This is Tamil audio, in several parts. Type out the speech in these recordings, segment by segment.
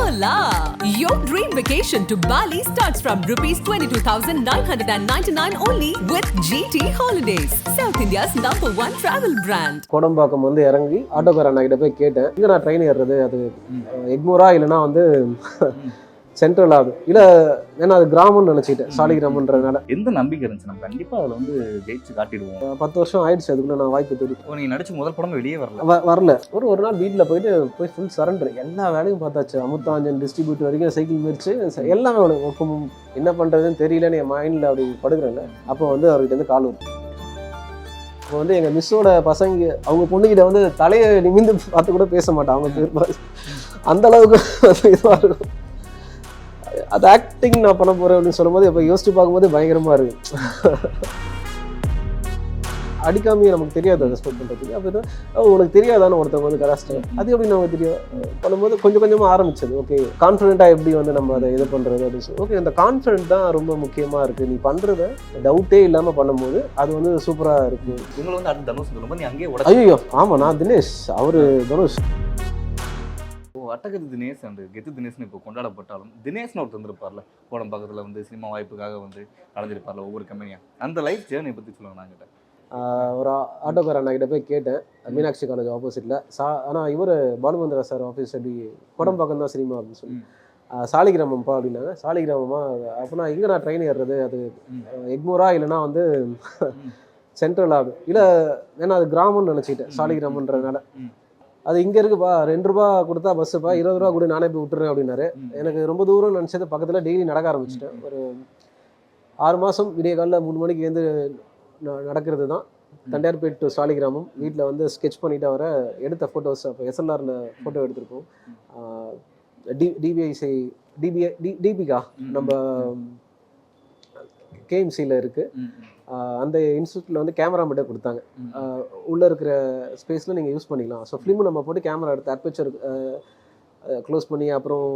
Hola! Your dream vacation to Bali starts from rupees 22,999 only with GT Holidays, South India's #1 travel brand. Kodambakkam வந்து இறங்கி ஆட்டோக்கார அண்ணா போய் கேட்டேன், இங்கே நான் ட்ரெயின் ஏறுறது அது எக்மோரா இல்லைனா வந்து சென்ட்ரல் ஆகுது இல்லை, ஏன்னா அது கிராமம்னு நினச்சிக்கிட்டேன், சாலிகிராமன்றதுனால. எந்த நம்பிக்கை இருந்துச்சு நம்ம கண்டிப்பாக அதில் வந்து ஜெயிச்சு காட்டிடுவோம்? 10 வருஷம் ஆயிடுச்சு, அதுக்குள்ள நான் வாய்ப்பு தேடி. நீங்கள் நடிச்ச முதல் படம் வெளியே வரல வரல. ஒரு நாள் வீட்டில் போய் ஃபுல் சரண்டர், எல்லா வேலையும் பார்த்தாச்சு. அமுத்தாஞ்சன் டிஸ்ட்ரிபியூட் வரைக்கும் சைக்கிள் மிரிச்சு எல்லாமே என்ன பண்ணுறதுன்னு தெரியலன்னு என் மைண்டில் அப்படி படுக்கிறேன்ல, அப்போ வந்து அவர்கிட்ட வந்து கால் வரும். இப்போ வந்து எங்கள் மிஸ்ஸோட பசங்க அவங்க பொண்ணுக்கிட்ட வந்து தலையை நிமிந்து பார்த்து கூட பேச மாட்டான், அவங்க அந்த அளவுக்கு இதுவாக இருக்கும். அது ஆக்டிங் நான் பண்ண போகிறேன் அப்படின்னு சொல்லும்போது இப்போ யோசிச்சு பார்க்கும்போது பயங்கரமாக இருக்கு. அடிக்காமையே நமக்கு தெரியாது அதை ரெஸ்பெக்ட் பண்ணுறதுக்கு. அப்போ உனக்கு தெரியாதான்னு ஒருத்தவங்க வந்து கலாச்சிட்டாங்க, அது எப்படி நமக்கு தெரியும் பண்ணும்போது கொஞ்சம் கொஞ்சமாக ஆரம்பிச்சது. ஓகே, கான்ஃபிடென்ட்டாக எப்படி வந்து நம்ம அதை இது பண்ணுறது அப்படின்னு சொல்லி, ஓகே இந்த கான்ஃபிடென்ட் தான் ரொம்ப முக்கியமாக இருக்குது. நீ பண்ணுறத டவுட்டே இல்லாமல் பண்ணும்போது அது வந்து சூப்பராக இருக்குது. இவங்களை வந்து அடுத்து தனுஷ் சொல்லும்போது நீ அங்கேயே ஐயோ ஆமாம், நான் தினேஷ், அவர் தனுஷ். அட்டகத்தி தினேஷ் அண்ட் கெத்து தினேஷ்னு இப்போ கொண்டாடப்பட்டாலும் தினேஷ்னு ஒருத்தர் வந்திருப்பார்ல, கோடம் பக்கத்தில் வந்து சினிமா வாய்ப்புக்காக வந்து அடைஞ்சிருப்பார்ல ஒவ்வொரு கம்பெனியாக, அந்த லைஃப் ஜேர்னியை பற்றி சொல்லுவாங்க. நான் கிட்ட ஒரு ஆட்டோக்கார அண்ணா போய் கேட்டேன், மீனாட்சி காலேஜ் ஆப்போசிட்டில். ஆனால் இவர் பாலுமந்திரா சார் ஆஃபீஸ் அப்படி கோடம்பாக்கம் தான் சினிமா அப்படின்னு சொல்லி, சாலிகிராமம்ப்பா அப்படின்னாங்க. சாலிகிராமமா அப்படின்னா எங்கே நான் ட்ரெயின் ஏறுறது, அது எக்மோரா இல்லைனா வந்து சென்ட்ரல் ஆகுது இல்லை, ஏன்னா அது கிராமம்னு நினச்சிக்கிட்டேன், சாலிகிராமன்றதுனால. அது இங்கே இருக்குப்பா, 2 ரூபா கொடுத்தா பஸ்ஸுப்பா, 20 ரூபா கூட நானே போய் விட்டுறேன் அப்படின்னாரு. எனக்கு ரொம்ப தூரம் நினச்சது பக்கத்தில், டெய்லி நடக்க ஆரம்பிச்சிட்டேன். ஒரு 6 மாதம் விடிய காலையில் 3 மணிக்கு எழுந்து நடக்கிறது தான். தண்டையார்பேட் டு சாலிகிராமம். வீட்டில் வந்து ஸ்கெட்ச் பண்ணிவிட்டு அவரை எடுத்த ஃபோட்டோஸ், அப்போ எஸ்எல்ஆரில் ஃபோட்டோ எடுத்திருக்கோம். டிபிகா நம்ம கேஎம்சியில் இருக்குது. அந்த இன்ஸ்டியூட்டில் வந்து கேமரா மட்டும் கொடுத்தாங்க, உள்ளே இருக்கிற ஸ்பேஸில் நீங்கள் யூஸ் பண்ணிக்கலாம். ஸோ ஃபிலிமு நம்ம போட்டு கேமரா எடுத்து அர்பேச்சர் க்ளோஸ் பண்ணி அப்புறம்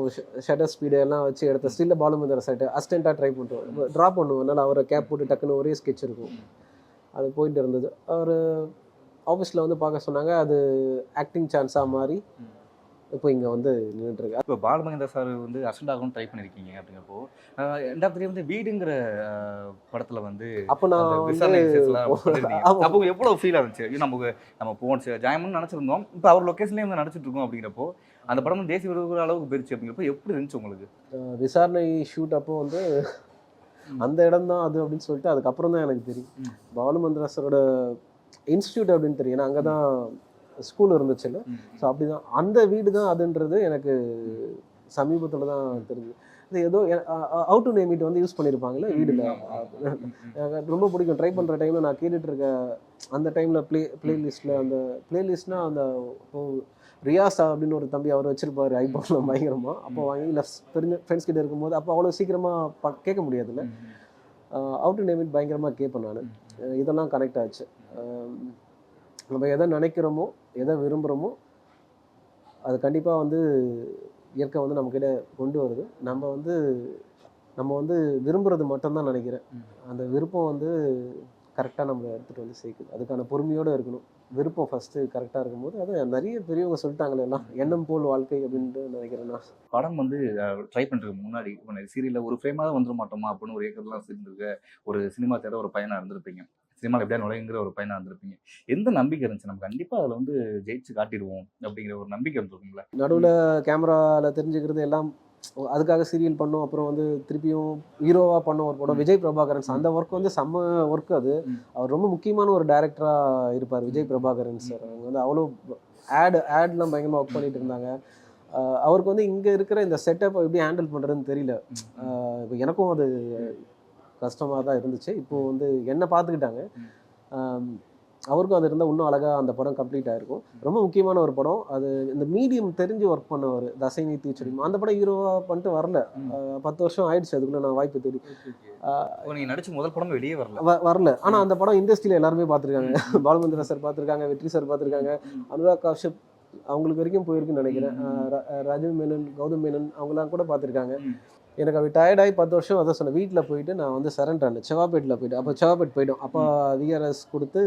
ஷட்டர் ஸ்பீடு எல்லாம் வச்சு எடுத்த ஸ்டில்ல பாலுமந்திர சைட்டு அசிஸ்டண்ட்டாக ட்ரை பண்ணுறோம், ட்ரா பண்ணுவோம். அதனால் அவரை கேப் போட்டு டக்குன்னு ஒரே ஸ்கெட்ச் இருக்கும், அது போயிட்டு இருந்தது. அவர் ஆஃபீஸில் வந்து பார்க்க சொன்னாங்க, அது ஆக்டிங் சான்ஸாக மாறி இப்போ இங்கே வந்து நின்றுட்டுருக்கு. இப்போ பாலுமகேந்திரா சார் வந்து அசிஸ்டன்ட் ஆகவும் ட்ரை பண்ணியிருக்கீங்க. அப்படிங்கிறப்போ எண்ட் ஆஃப் தி டே வந்து வீடுங்கிற படத்தில் வந்து அப்போ நான் அப்போ எவ்வளோ ஃபீல் ஆச்சு? நம்ம போன் ஜாயம்னு நினச்சிருந்தோம், இப்போ அவர் லொக்கேஷன்லேயே வந்து நடிச்சிட்டு இருக்கோம். அப்படிங்கிறப்போ அந்த படம் வந்து தேசிய விருதுகிற அளவுக்கு போயிருச்சு. அப்படிங்கிறப்போ எப்படி இருந்துச்சு உங்களுக்கு? விசாரணை ஷூட் அப்போ வந்து அந்த இடம் தான் அது அப்படின்னு சொல்லிட்டு அதுக்கப்புறம் தான் எனக்கு தெரியும் பாலுமந்திரா சாரோட இன்ஸ்டியூட் அப்படின்னு தெரியும். ஏன்னா அங்கே தான் ஸ்கூல் இருந்துச்சுல்ல. ஸோ அப்படி தான் அந்த வீடு தான் அதுன்றது எனக்கு சமீபத்தில் தான் தெரிஞ்சு. இது ஏதோ அவுட் டு நேம் இட் வந்து யூஸ் பண்ணியிருப்பாங்கல்ல வீடில், எனக்கு ரொம்ப பிடிக்கும். ட்ரை பண்ணுற டைமில் நான் கேட்டுட்ருக்க அந்த டைமில் பிளேலிஸ்ட்டில் அந்த பிளேலிஸ்ட்னால் அந்த ரியாஸா அப்படின்னு ஒரு தம்பி அவர் வச்சுருப்பார் ஐபோனில் பயங்கரமாக. அப்போ வாங்கி தெரிஞ்ச ஃப்ரெண்ட்ஸ் கிட்ட இருக்கும்போது அப்போ அவ்வளோ சீக்கிரமாக கேட்க முடியாதுல்ல. அவுட் டு நேம் இட் பயங்கரமாக கேட்பேன் நான். இதெல்லாம் கனெக்ட் ஆச்சு. நம்ம எதை நினைக்கிறோமோ எதை விரும்புகிறோமோ அது கண்டிப்பாக வந்து இயற்கை வந்து நம்மக்கிட்ட கொண்டு வருது. நம்ம வந்து விரும்புகிறது மட்டும்தான் நினைக்கிறேன். அந்த விருப்பம் வந்து கரெக்டாக நம்மளை எடுத்துகிட்டு வந்து சேர்க்குது. அதுக்கான பொறுமையோடு இருக்கணும். விருப்பம் ஃபஸ்ட்டு கரெக்டாக இருக்கும்போது அது நிறைய பெரியவங்க சொல்லிட்டாங்களே, எல்லாம் எண்ணம் போல் வாழ்க்கை அப்படின்ட்டு நினைக்கிறேன் நான். படம் வந்து ட்ரை பண்ணுறதுக்கு முன்னாடி இப்போ சீரியலில் ஒரு ஃப்ரேமாக தான் வந்துட மாட்டோமா அப்படின்னு ஒரு ஏக்கர்லாம் சேர்ந்துருக்க ஒரு சினிமா தேட ஒரு பையனாக இருந்திருப்பீங்க, சினிமாவில் எப்படியா நுழைங்கிற ஒரு பையனாக இருந்திருப்பீங்க. எந்த நம்பிக்கை இருந்துச்சு நம்ம கண்டிப்பாக அதில் வந்து ஜெயிச்சு காட்டிடுவோம் அப்படிங்கிற ஒரு நம்பிக்கை இருந்திருக்கும்ல? நடுவில் கேமராவில் தெரிஞ்சுக்கிறது எல்லாம், அதுக்காக சீரியல் பண்ணோம். அப்புறம் வந்து திருப்பியும் ஹீரோவாக பண்ணோம் ஒரு படம், விஜய் பிரபாகரன். அந்த ஒர்க் வந்து செம்ம ஒர்க். அது அவர் ரொம்ப முக்கியமான ஒரு டைரக்டராக இருப்பார் விஜய் பிரபாகரன் சார். அவங்க வந்து அவ்வளோ ஆட்லாம் பயங்கரமாக ஒர்க் பண்ணிட்டு இருந்தாங்க. அவருக்கு வந்து இங்கே இருக்கிற இந்த செட்டப் எப்படி ஹேண்டில் பண்ணுறதுன்னு தெரியல. இப்போ எனக்கும் அது கஷ்டமாக தான் இருந்துச்சு. இப்போது வந்து என்னை பார்த்துக்கிட்டாங்க, அவருக்கும் அது இருந்தால் இன்னும் அழகாக அந்த படம் கம்ப்ளீட் ஆகிருக்கும். ரொம்ப முக்கியமான ஒரு படம் அது. இந்த மீடியம் தெரிஞ்சு ஒர்க் பண்ணவர் தசை நீத்தி வச்சிருக்கோம். அந்த படம் ஹீரோவாக பண்ணிட்டு வரல, 10 வருஷம் ஆயிடுச்சு. அதுக்குள்ளே நான் வாய்ப்பு தேடி. நீங்கள் நடிச்ச முதல் படம் வெளியே வரல. ஆனால் அந்த படம் இண்டஸ்ட்ரியில் எல்லாருமே பார்த்துருக்காங்க. பாலுமந்திரா சார் பார்த்துருக்காங்க, வெற்றி சார் பார்த்துருக்காங்க, அனுராக் காஷ்யப் அவங்களுக்கு வரைக்கும் போயிருக்குன்னு நினைக்கிறேன், ராஜீவ் மேனன், கௌதம் மேனன் அவங்களாம் கூட பார்த்துருக்காங்க. எனக்கு அப்படி டயர்டாகி 10 வருஷம் அதை சொன்னேன். வீட்டில் போயிட்டு நான் வந்து சரண்டர் ஆனேன். செவாப்பேட்டில் போயிட்டு, அப்போ செவாப்பேட் போய்ட்டோம். அப்போ விஆர்எஸ் கொடுத்து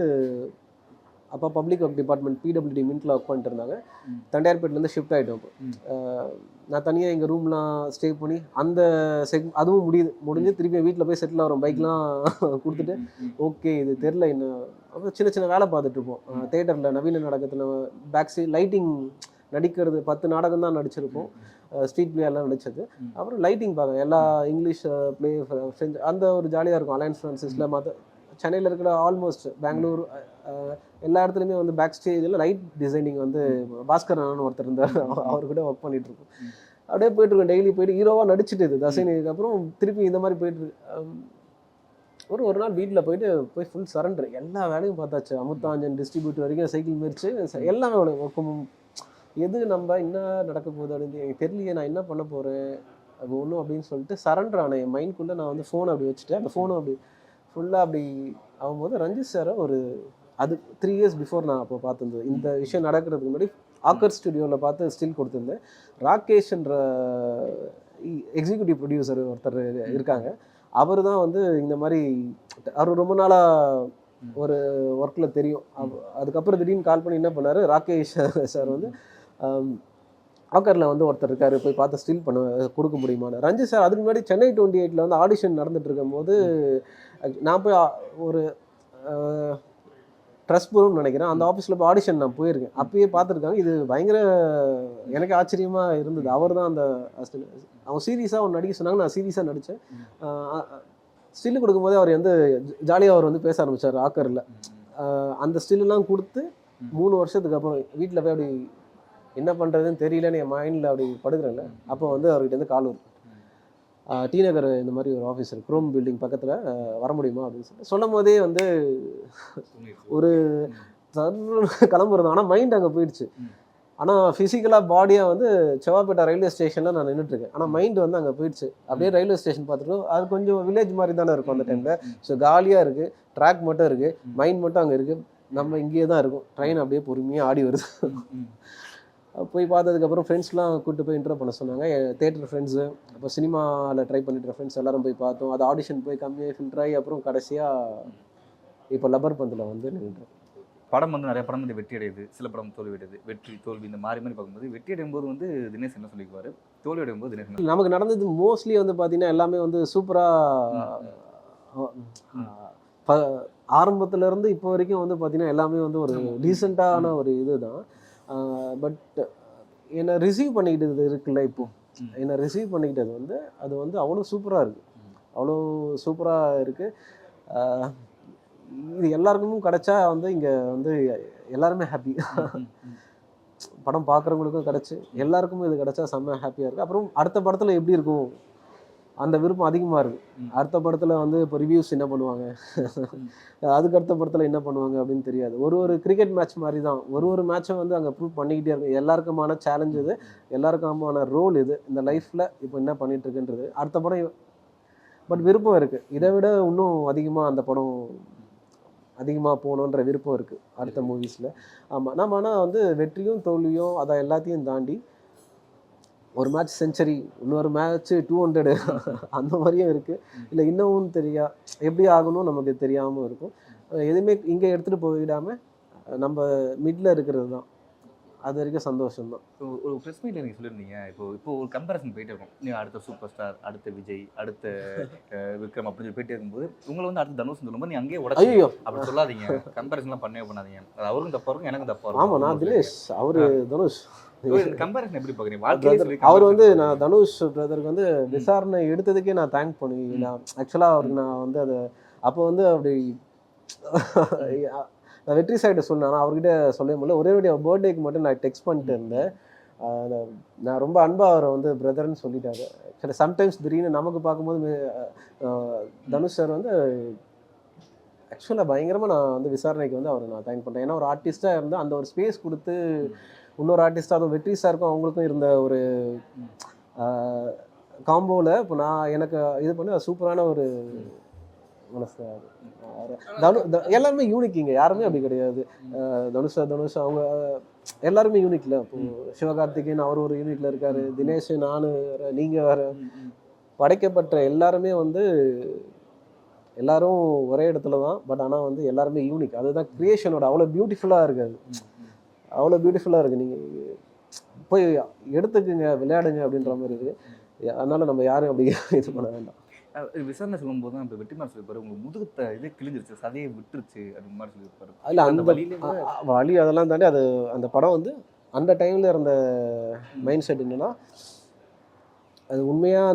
அப்போ பப்ளிக் ஒர்க் டிபார்ட்மெண்ட் பிடபிள்யூடி மின்ட்டில் ஒர்க் பண்ணிட்டு இருந்தாங்க. தண்டையார்பேட்டிலேருந்து ஷிஃப்ட் ஆகிட்டோம். அப்போ நான் தனியாக எங்கள் ரூம்லாம் ஸ்டே பண்ணி அந்த அதுவும் முடிஞ்சு திருப்பி வீட்டில் போய் செட்டில் ஆகிறோம். பைக்லாம் கொடுத்துட்டு ஓகே இது தெரில என்ன அப்போ சின்ன சின்ன வேலை பார்த்துட்ருப்போம். தேட்டரில் நவீன நாடகத்தில் பேக் சைட் லைட்டிங் நடிக்கிறது 10 நாடகம் தான் நடிச்சிருப்போம். ஸ்ட்ரீட் பிளே எல்லாம் நடிச்சது. அப்புறம் லைட்டிங் பார்க்க எல்லா இங்கிலீஷ் பிளே ஃப்ரெஞ்ச் அந்த ஒரு ஜாலியாக இருக்கும். அலையன்ஸ் ஃப்ரான்சிஸில் மற்ற சென்னையில் இருக்கிற ஆல்மோஸ்ட் பெங்களூர் எல்லா இடத்துலையுமே வந்து பேக் ஸ்டேஜில் லைட் டிசைனிங் வந்து பாஸ்கர் அண்ணன் ஒருத்தர் இருந்தார். அவர்கிட்ட ஒர்க் பண்ணிகிட்ருக்கோம். அப்படியே போயிட்டுருக்கோம். டெய்லி போயிட்டு ஹீரோவாக நடிச்சிட்டு இது தசைனிக்கு அப்புறம் திருப்பி இந்த மாதிரி போயிட்டுருக்கு. ஒரு நாள் வீட்டில் போய் ஃபுல் சரண்டர். எல்லா வேலையும் பார்த்தாச்சு. அமுத்தாஞ்சன் டிஸ்ட்ரிபியூட்டர் வரைக்கும் சைக்கிள் மிரிச்சு எல்லாமே ஒர்க்கும். எது நம்ம என்ன நடக்க போகுது அப்படின்னு எனக்கு தெரியலையே, நான் என்ன பண்ண போகிறேன் அது ஒன்றும் அப்படின்னு சொல்லிட்டு சரண்டர் ஆனேன். என் மைண்ட்குள்ளே நான் வந்து ஃபோனை அப்படி வச்சுட்டு அந்த ஃபோனை அப்படி ஃபுல்லாக அப்படி ஆகும்போது ரஞ்சித் சாரை அது 3 இயர்ஸ் பிஃபோர் நான் அப்போ பார்த்துருந்தது. இந்த விஷயம் நடக்கிறதுக்கு முன்னாடி ஆக்கர் ஸ்டுடியோவில் பார்த்து ஸ்டில் கொடுத்துருந்தேன். ராகேஷ்ன்ற எக்ஸிக்யூட்டிவ் ப்ரொடியூசர் ஒருத்தர் இருக்காங்க. அவர் தான் வந்து இந்த மாதிரி அவர் ரொம்ப நாளாக ஒரு ஒர்க்கில் தெரியும். அதுக்கப்புறம் திடீர்னு கால் பண்ணி என்ன பண்ணார், ராகேஷ் சார் வந்து ஆக்கரில் வந்து ஒருத்தர் இருக்கார், போய் பார்த்து ஸ்டில் கொடுக்க முடியுமான்னு. ரஞ்சித் சார் அதுக்கு முன்னாடி சென்னை 28 வந்து ஆடிஷன் நடந்துட்டு இருக்கும் போது நான் போய் ஒரு ட்ரஸ்ட் பூர்வம்னு நினைக்கிறேன் அந்த ஆஃபீஸில் போய் ஆடிஷன் நான் போயிருக்கேன். அப்பயே பார்த்துருக்காங்க. இது பயங்கர எனக்கு ஆச்சரியமாக இருந்தது. அவர் தான் அந்த அவங்க சீரியஸாக ஒன்று நடிக்க சொன்னாங்க. நான் சீரியஸாக நடித்தேன். ஸ்டில்லு கொடுக்கும்போதே அவர் வந்து ஜாலியாக அவர் வந்து பேச ஆரம்பித்தார் ஆக்கரில். அந்த ஸ்டில்லாம் கொடுத்து 3 வருஷத்துக்கு அப்புறம் வீட்டில் போய் அப்படி என்ன பண்ணுறதுன்னு தெரியலன்னு என் மைண்டில் அப்படி படுக்கிறேன்ல, அப்போ வந்து அவர்கிட்ட வந்து கால் வரும். டி நகர் இந்த மாதிரி ஒரு ஆஃபீஸர் குரோம் பில்டிங் பக்கத்தில் வர முடியுமா அப்படின்னு சொல்லும் போதே வந்து ஒரு கிளம்புறது. ஆனால் மைண்ட் அங்கே போயிடுச்சு. ஆனால் ஃபிசிக்கலாக பாடியாக வந்து செவ்வாப்பேட்டை ரயில்வே ஸ்டேஷனில் நான் நின்றுட்டுருக்கேன். ஆனால் மைண்டு வந்து அங்கே போயிடுச்சு. அப்படியே ரயில்வே ஸ்டேஷன் பார்த்துட்டு அது கொஞ்சம் வில்லேஜ் மாதிரி தானே இருக்கும் அந்த டைமில். ஸோ காலியாக இருக்குது, ட்ராக் மட்டும் இருக்குது, மைண்ட் மட்டும் அங்கே இருக்குது. நம்ம இங்கேயே தான் இருக்கும். ட்ரெயின் அப்படியே பொறுமையாக ஆடி வருது. போய் பார்த்ததுக்கப்புறம் ஃப்ரெண்ட்ஸ்லாம் கூப்பிட்டு போய் இன்டர்வியூ பண்ண சொன்னாங்க. தேட்டர் ஃப்ரெண்ட்ஸு, அப்போ சினிமாவில் ட்ரை பண்ணிட்டு ஃப்ரெண்ட்ஸ் எல்லோரும் போய் பார்த்தோம். அது ஆடிஷன் போய் கம்மியாக ஃபில்டர் ஆகி அப்புறம் கடைசியாக இப்போ லப்பர் பந்தில் வந்து நின்றுட்டோம். படம் வந்து நிறைய படம் வந்து வெற்றி அடையுது, சில படம் தோல்வி அடையுது. வெற்றி தோல்வி இந்த மாதிரி பார்க்கும்போது வெற்றி அடையும் போது வந்து தினேஷ் என்ன சொல்லிக்குவார், தோல்வி அடையும் போது தினேஷ் நமக்கு நடந்தது மோஸ்ட்லி வந்து பார்த்தீங்கன்னா எல்லாமே வந்து சூப்பராக ஆரம்பத்துலேருந்து இப்போ வரைக்கும் வந்து பார்த்தீங்கன்னா எல்லாமே வந்து ஒரு டீசெண்டான ஒரு இது தான். பட் என்னை ரிசீவ் பண்ணிக்கிட்டது இருக்குல்ல, இப்போது என்னை ரிசீவ் பண்ணிக்கிட்டது வந்து அது வந்து அவ்வளோ சூப்பராக இருக்குது. அவ்வளோ சூப்பராக இருக்குது. இது எல்லாருக்கும் கிடைச்சா வந்து இங்கே வந்து எல்லாருமே ஹாப்பி. படம் பார்க்குறவங்களுக்கும் கிடச்சி எல்லாருக்கும் இது கிடச்சா செம்ம ஹாப்பியாக இருக்குது. அப்புறம் அடுத்த படத்தில் எப்படி இருக்கும் அந்த விருப்பம் அதிகமாக இருக்குது. அடுத்த படத்தில் வந்து இப்போ ரிவ்யூஸ் என்ன பண்ணுவாங்க, அதுக்கு அடுத்த படத்தில் என்ன பண்ணுவாங்க அப்படின்னு தெரியாது. ஒரு கிரிக்கெட் மேட்ச் மாதிரி தான். ஒரு மேட்சும் வந்து அங்கே ப்ரூவ் பண்ணிக்கிட்டே இருக்கும். எல்லாருக்குமான சேலஞ்ச் இது, எல்லாருக்குமான ரோல் இது இந்த லைஃப்பில் இப்போ என்ன பண்ணிகிட்ருக்குன்றது. அடுத்த படம் பட் விருப்பம் இருக்குது. இதை விட இன்னும் அதிகமாக அந்த படம் அதிகமாக போகணுன்ற விருப்பம் இருக்குது அடுத்த மூவிஸில். ஆமாம், நம்ம ஆனால் வந்து வெற்றியும் தோல்வியும் அதை எல்லாத்தையும் தாண்டி ஒரு மேட்ச் செஞ்சுரி, இன்னொரு மேட்ச்சு 200 அந்த மாதிரியும் இருக்குது. இல்லை இன்னமும் எப்படி ஆகணும் நமக்கு தெரியாமல் இருக்கும். எதுவுமே இங்கே எடுத்துகிட்டு போயிடாமல் நம்ம மிடில் இருக்கிறது தான் அது வரைக்கும் சந்தோஷம் தான். ஸோ ஒரு ப்ரெஸ் மீட்டில் நீங்கள் சொல்லியிருந்தீங்க, இப்போ ஒரு கம்பேரிசன் போயிட்டே இருக்கும். நீங்கள் அடுத்த சூப்பர் ஸ்டார், அடுத்த விஜய், அடுத்த விக்ரம் அப்படின்னு சொல்லி போயிட்டே இருக்கும்போது உங்களை வந்து அடுத்த தனுஷ் சொல்லும்போது நீ அங்கேயே உடச்சி ஐயோ அப்படி சொல்லாதீங்க, கம்பேரிசன்லாம் பண்ணவே பண்ணாதீங்க. அது அவருக்கும் தப்பாக இருக்கும், எனக்கும் தப்பாக இருக்கும். ஆமாம், நான் தினேஷ், அவர் தனுஷ். கம்பேரிசன் எப்படி பார்க்குறீங்க? அவர் வந்து நான் தனுஷ் பிரதருக்கு வந்து விசாரணை எடுத்ததுக்கே நான் தேங்க் பண்ணி, நான் ஆக்சுவலாக அவருக்கு நான் வந்து அதை அப்போ வந்து அப்படி நான் வெற்றி சைடு சொன்னேன். அவர்கிட்ட சொல்லவே முடியல. ஒரே பர்த்டேக்கு மட்டும் நான் டெக்ஸ்ட் பண்ணிட்டு இருந்தேன். நான் ரொம்ப அன்பாக அவரை வந்து பிரதர்ன்னு சொல்லிட்டாரு. ஆக்சுவலி சம்டைம்ஸ் திடீர்னு நமக்கு பார்க்கும்போது தனுஷ் சார் வந்து ஆக்சுவலாக பயங்கரமாக நான் வந்து விசாரணைக்கு வந்து அவரை நான் தேங்க் பண்ணுறேன். ஏன்னா ஒரு ஆர்டிஸ்ட்டாக இருந்தால் அந்த ஒரு ஸ்பேஸ் கொடுத்து இன்னொரு ஆர்டிஸ்ட்டாக அதுவும் வெற்றி சாருக்கும் அவங்களுக்கும் இருந்த ஒரு காம்போவில் இப்போ நான் எனக்கு இது பண்ணி சூப்பரான ஒரு மனசு. எல்லாருமே யூனிக், இங்கே யாருமே அப்படி கிடையாது. தனுஷ் அவங்க எல்லாருமே யூனிக்ல. இப்போ சிவகார்த்திகேயன் அவர் ஒரு யூனிட்ல இருக்காரு, தினேஷ், நான் வேறு, நீங்கள் வேறு, படைக்கப்பட்ட எல்லாருமே வந்து எல்லாரும் ஒரே இடத்துல தான், பட் ஆனால் வந்து எல்லாருமே யூனிக். அதுதான் கிரியேஷனோட அவ்வளோ பியூட்டிஃபுல்லாக இருக்குது. அவ்வளோ பியூட்டிஃபுல்லாக இருக்குது. நீங்கள் போய் எடுத்துக்குங்க, விளையாடுங்க அப்படின்ற மாதிரி இருக்குது. அதனால நம்ம யாரும் அப்படி இது பண்ண வேண்டாம். விசாரணை சொல்லும்போது தான் இப்போ வெற்றிமாறன் சொல்லியிருப்பாரு, உங்களுக்கு முதுகுத்த இதே கிழிஞ்சிருச்சு, சதையை விட்டுருச்சு அப்படின்னு மாதிரி சொல்லியிருப்பாரு. அதில் அந்த வழியில வழி அதெல்லாம் தாண்டி அது அந்த படம் வந்து அந்த டைமில் இருந்த மைண்ட் செட் என்னென்னா, அது உண்மையாக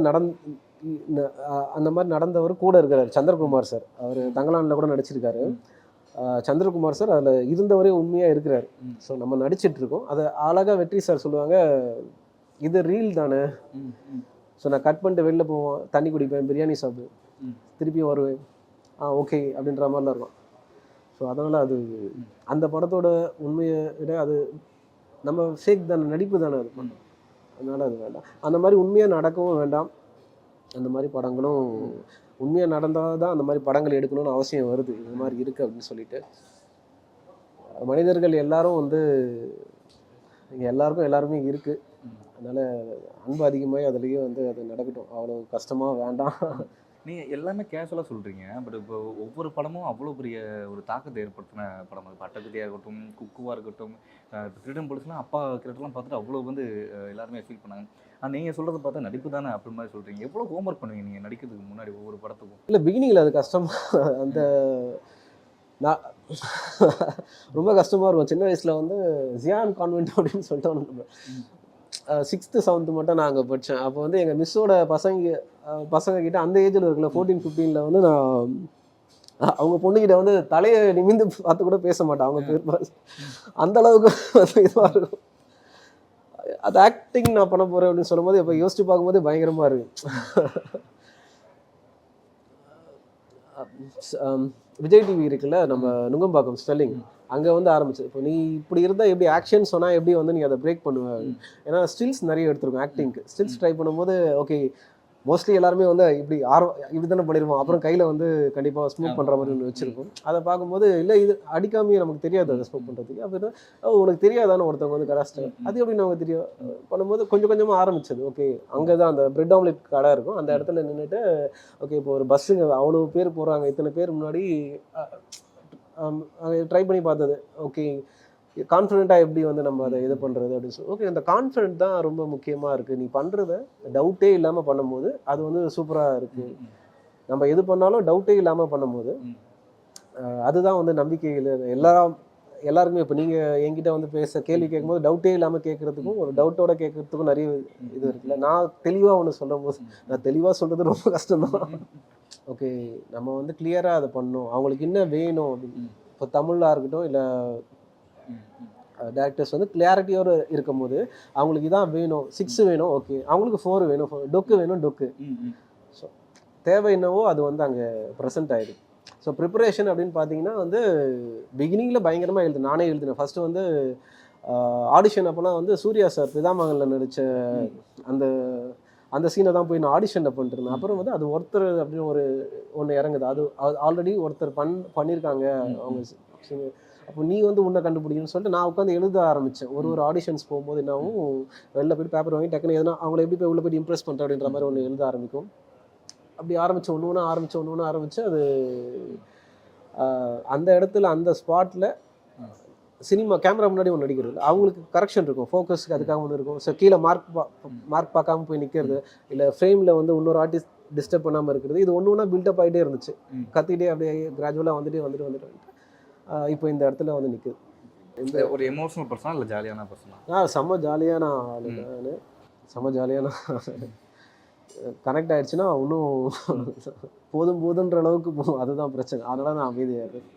அந்த மாதிரி நடந்தவர் கூட இருக்கிறார் சந்திரகுமார் சார். அவர் தங்கலானில் கூட நடிச்சிருக்காரு. சந்திரகுமார் சார் அதில் இருந்தவரே உண்மையாக இருக்கிறார். ஸோ நம்ம நடிச்சிட்டு இருக்கோம். அதை அழகாக வெற்றி சார் சொல்லுவாங்க, இது ரீல் தானே. ஸோ நான் கட் பண்ணிட்டு வெளில போவோம், தண்ணி குடிப்பேன், பிரியாணி சாப்பிடுவேன், திருப்பியும் வருவேன், ஓகே அப்படின்ற மாதிரிலாம் இருக்கும். ஸோ அதனால் அது அந்த படத்தோட உண்மையை விட அது நம்ம ஃபேக் தானே, நடிப்பு தானே அது பண்ணோம். அதனால் அது வேண்டாம். அந்த மாதிரி உண்மையாக நடக்கவும் வேண்டாம். அந்த மாதிரி படங்களும் உண்மையாக நடந்தால் தான் அந்த மாதிரி படங்கள் எடுக்கணும்னு அவசியம் வருது. இது மாதிரி இருக்குது அப்படின்னு சொல்லிட்டு மனிதர்கள் எல்லாரும் வந்து இங்கே எல்லாருமே இருக்குது. அதனால் அன்பு அதிகமாகி அதுலேயும் வந்து அது நடக்கட்டும். அவ்வளோ கஷ்டமாக வேண்டாம். நீங்கள் எல்லாமே கேஷுவலாக சொல்கிறீங்க, பட் இப்போ ஒவ்வொரு படமும் அவ்வளோ பெரிய ஒரு தாக்கத்தை ஏற்படுத்தின படம். அது பட்டகத்தியாக இருக்கட்டும், குக்குவாக இருக்கட்டும், இப்போ திருடன் போலீஸ்லாம் அப்பா கிரெட்டெல்லாம் பார்த்துட்டு அவ்வளோ வந்து எல்லாருமே ஃபீல் பண்ணாங்க. ஆனால் நீங்கள் சொல்கிறத பார்த்தா நடிப்பு தானே அப்படி மாதிரி சொல்கிறீங்க. எவ்வளோ ஹோம்ஒர்க் பண்ணுவீங்க நீங்கள் நடிக்கிறதுக்கு முன்னாடி ஒவ்வொரு படத்துக்கும்? இல்லை, பிகினிங்கில் அது கஷ்டமாக அந்த நான் ரொம்ப கஷ்டமாக இருக்கும். சின்ன வயசில் வந்து ஜியான் கான்வென்ட் அப்படின்னு சொல்லிட்டு ஒன்று 6th 7th மட்டும் நான் அங்கே படித்தேன். அப்போ வந்து எங்கள் மிஸ்ஸோட பசங்க கிட்ட அந்த ஏஜில் இருக்குல்ல 14 15 வந்து நான் அவங்க பொண்ணுக்கிட்ட வந்து தலையை நிமிந்து பார்த்து கூட பேச மாட்டேன். அவங்க பேர் அந்த அளவுக்கு இதுவாக இருக்கும். அது ஆக்டிங் நான் பண்ண போகிறேன் அப்படின்னு சொல்லும்போது இப்போ யோசிச்சு பார்க்கும்போது பயங்கரமாக இருக்கு. விஜய் டிவி இருக்குல்ல, நம்ம நுங்கம்பாக்கம் ஸ்டெல்லிங், அங்கே வந்து ஆரம்பிச்சு. இப்போ நீ இப்படி இருந்தால் எப்படி ஆக்ஷன் சொன்னால் எப்படி வந்து நீ அதை பிரேக் பண்ணுவேன். ஏன்னா ஸ்டில்ஸ் நிறைய எடுத்துருக்கோம் ஆக்டிங்க்கு. ஸ்டில்ஸ் ட்ரை பண்ணும்போது ஓகே, மோஸ்ட்லி எல்லாருமே வந்து இப்படி தானே பண்ணிடுவோம். அப்புறம் கையில் வந்து கண்டிப்பாக ஸ்மோக் பண்ணுற மாதிரி ஒன்று வச்சுருக்கோம். அதை பார்க்கும்போது இல்லை, இது அடிக்காமையே நமக்கு தெரியாது அதை ஸ்மோக் பண்ணுறதுக்கு. அப்படின்னா உனக்கு தெரியாதானே ஒருத்தவங்க வந்து கராஸ்ட்டு அது எப்படி நமக்கு தெரியும் பண்ணும்போது கொஞ்சம் கொஞ்சமாக ஆரம்பிச்சது. ஓகே, அங்கே தான் அந்த பிரெட் ஆம்லெட் கடை இருக்கும், அந்த இடத்துல நின்றுட்டு ஓகே இப்போ ஒரு பஸ்ஸுங்க அவ்வளோ பேர் போகிறாங்க, இத்தனை பேர் முன்னாடி ட்ரை பண்ணி பார்த்தது. ஓகே, கான்ஃபிடென்ட்டாக எப்படி வந்து நம்ம அதை இது பண்ணுறது அப்படின்னு சொல்லி ஓகே, அந்த கான்ஃபிடென்ட் தான் ரொம்ப முக்கியமாக இருக்குது. நீ பண்ணுறத டவுட்டே இல்லாமல் பண்ணும்போது அது வந்து சூப்பராக இருக்குது. நம்ம எது பண்ணாலும் டவுட்டே இல்லாமல் பண்ணும்போது அதுதான் வந்து நம்பிக்கையில் எல்லாருக்குமே. இப்போ நீங்கள் என்கிட்ட வந்து கேள்வி கேட்கும்போது டவுட்டே இல்லாமல் கேட்குறதுக்கும் ஒரு டவுட்டோட கேட்குறதுக்கும் நிறைய இது இருக்குல்ல. நான் தெளிவாக ஒன்று சொல்லும் போது நான் தெளிவாக சொல்கிறது ரொம்ப கஷ்டம்தான். ஓகே, நம்ம வந்து கிளியராக அதை பண்ணணும். அவங்களுக்கு என்ன வேணும் அப்படின்னு, இப்போ தமிழாக இருக்கட்டும் இல்லை டேரக்டர்ஸ் வந்து கிளாரிட்டியோடு இருக்கும்போது அவங்களுக்கு இதான் வேணும், 6 வேணும், ஓகே அவங்களுக்கு 4 வேணும், டொக்கு வேணும், டொக்கு. ஸோ தேவை என்னவோ அது வந்து அங்கே ப்ரெசென்ட் ஆகிடும். ஸோ ப்ரிப்பரேஷன் அப்படின்னு பார்த்தீங்கன்னா வந்து பிகினிங்கில் பயங்கரமாக நானே எழுதினேன். ஃபஸ்ட்டு வந்து ஆடிஷன் அப்போலாம் வந்து சூர்யா சார் பிதாமகனில் நடித்த அந்த சீனை தான் போய் நான் ஆடிஷனில் பண்ணிட்டுருந்தேன். அப்புறம் வந்து அது ஒருத்தர் அப்படின்னு ஒன்று இறங்குது, அது ஆல்ரெடி ஒருத்தர் பண்ணியிருக்காங்க அவங்க. அப்போ நீ வந்து உன்னை கண்டுபிடிக்கணும்னு சொல்லிட்டு நான் உட்காந்து எழுத ஆரம்பித்தேன். ஒரு ஆடிஷன்ஸ் போகும்போது என்னாவும் வெளில போய்ட்டு பேப்பர் வாங்கி டக்குன்னு எதுனா அவங்கள எப்படி போய் உள்ளே போய்ட்டு இம்ப்ரெஸ் பண்ணுறேன் அப்படின்ற மாதிரி ஒன்று எழுத ஆரம்பிக்கும். அப்படி ஆரம்பித்து ஒன்று ஆரம்பித்து அது அந்த இடத்துல அந்த ஸ்பாட்டில் சினிமா கேமரா முன்னாடி ஒன்று நடிக்கிறது இல்லை, அவங்களுக்கு கரெக்ஷன் இருக்கும், ஃபோக்கஸ்க்கு அதுக்காக ஒன்று இருக்கும். ஸோ கீழே மார்க் பார்க்காம போய் நிற்கிறது, இல்லை ஃப்ரேமில் வந்து இன்னொரு ஆர்டிஸ்ட் டிஸ்டர்ப் பண்ணாமல் இருக்கிறது, இது ஒன்று ஒன்றா பில்டப் ஆகிட்டே இருந்துச்சு. கத்திக்கிட்டே அப்படியே கிராஜுவலாக வந்துட்டு இப்போ இந்த இடத்துல வந்து நிற்குது. இந்த ஒரு எமோஷனல் பர்சனா இல்லை ஜாலியான பர்சனா? செம்ம ஜாலியான ஆள் நான், செம்ம ஜாலியான கனெக்ட் ஆகிடுச்சுன்னா இன்னும் போதுன்ற அளவுக்கு போகும். அதுதான் பிரச்சனை. அதனால நான் அமைதியாக இருக்கேன்.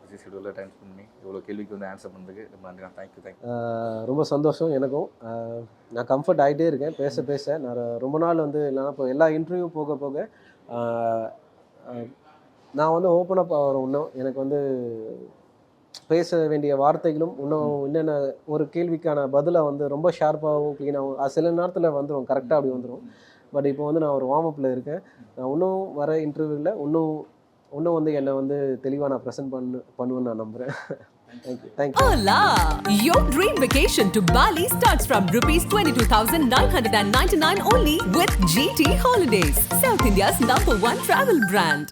பிஸி ஷெட்யூலில் டைம் ஸ்பெண்ட் பண்ணி இவ்வளோ கேள்விக்கு வந்து ஆன்சர் பண்ணுறதுக்கு ரொம்ப நன்றி. தேங்க்யூ. ரொம்ப சந்தோஷம் எனக்கும். நான் கம்ஃபர்ட் ஆகிட்டே இருக்கேன் பேச. நான் ரொம்ப நாள் வந்து இல்லைன்னா இப்போ எல்லா இன்டர்வியூ போக நான் வந்து ஓப்பனப் ஆகிறேன். இன்னும் எனக்கு வந்து பேச வேண்டிய வார்த்தைகளும் இன்னும் என்னென்ன ஒரு கேள்விக்கான பதிலை வந்து ரொம்ப ஷார்ப்பாகவும் க்ளீனாகவும் சில நேரத்தில் வந்துடும், கரெக்டாக அப்படி வந்துடும். பட் இப்போ வந்து நான் ஒரு வார்ம்-அப்பில் இருக்கேன். நான் இன்னும் வர இன்டர்வியூவில் இன்னும் வந்து என்னை வந்து தெளிவாக நான் ப்ரெசென்ட் பண்ணுவேன்னு நான் நம்புகிறேன். Thank you. Hola! Your dream vacation to Bali starts from rupees 22,999 only with GT Holidays, South India's #1 travel brand.